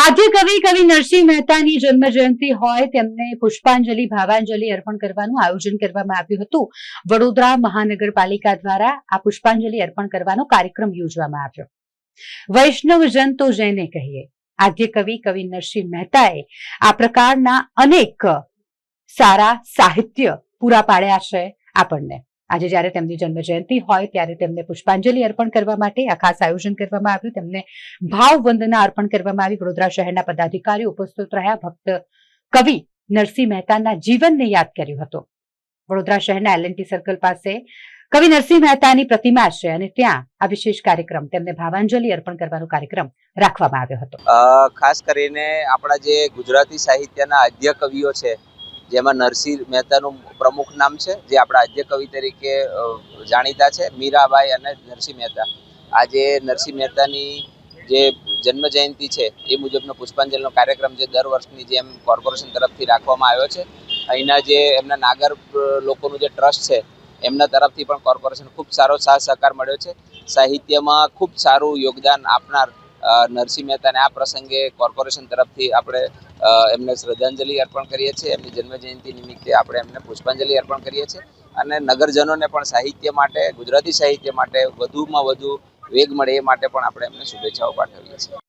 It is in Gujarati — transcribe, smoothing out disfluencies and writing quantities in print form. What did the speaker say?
આદ્ય કવિ નરસિંહ મહેતાની જન્મ જયંતિ હોય તેમને પુષ્પાંજલિ ભાવાંજલિ અર્પણ કરવાનું આયોજન કરવામાં આવ્યું હતું। વડોદરા મહાનગરપાલિકા દ્વારા આ પુષ્પાંજલિ અર્પણ કરવાનો કાર્યક્રમ યોજવામાં આવ્યો। વૈષ્ણવજન તો જેને કહીએ, આદ્ય કવિ નરસિંહ મહેતાએ આ પ્રકારના અનેક સારા સાહિત્ય પૂરા પાડ્યા છે આપણને। આજે જ્યારે તેમની જન્મ જયંતિ હોય ત્યારે તેમને પુષ્પાંજલિ અર્પણ કરવા માટે આ ખાસ આયોજન કરવામાં આવ્યું। તેમને ભાવવંદના અર્પણ કરવામાં આવી। વડોદરા શહેરના પદાધિકારીઓ ઉપસ્થિત રહ્યા। ભક્ત કવિ નરસિંહ મહેતાના જીવનને યાદ કર્યું હતું। વડોદરા શહેરના LNT સર્કલ પાસે કવિ નરસિંહ મહેતાની પ્રતિમા છે અને ત્યાં આ વિશેષ કાર્યક્રમ તેમને ભાવાંજલિ અર્પણ કરવાનો કાર્યક્રમ રાખવામાં આવ્યો હતો। ખાસ કરીને આપણા જે ગુજરાતી સાહિત્યના આદ્ય કવિઓ છે, જેમાં નરસિંહ મહેતાનું પ્રમુખ નામ છે, જે આપણા આદ્ય કવિ તરીકે જાણીતા છે, મીરાબાઈ અને નરસિંહ મહેતા। આજે નરસિંહ મહેતાની જે જન્મ જયંતિ છે એ મુજબનો પુષ્પાંજલિનો કાર્યક્રમ જે દર વર્ષની જેમ કોર્પોરેશન તરફથી રાખવામાં આવ્યો છે। અહીંના જે એમના નાગર લોકોનું જે ટ્રસ્ટ છે એમના તરફથી પણ કોર્પોરેશન ખૂબ સારો સાથ સહકાર મળ્યો છે। સાહિત્યમાં ખૂબ સારું યોગદાન આપનાર નરસિંહ મહેતાને આ પ્રસંગે કોર્પોરેશન તરફથી આપણે એમને શ્રદ્ધાંજલિ અર્પણ કરીએ છીએ। એમની જન્મજયંતિ નિમિત્તે આપણે એમને પુષ્પાંજલિ અર્પણ કરીએ છીએ અને નગરજનોને પણ સાહિત્ય માટે, ગુજરાતી સાહિત્ય માટે વધુમાં વધુ વેગ મળે એ માટે પણ આપણે એમને શુભેચ્છાઓ પાઠવીએ છીએ।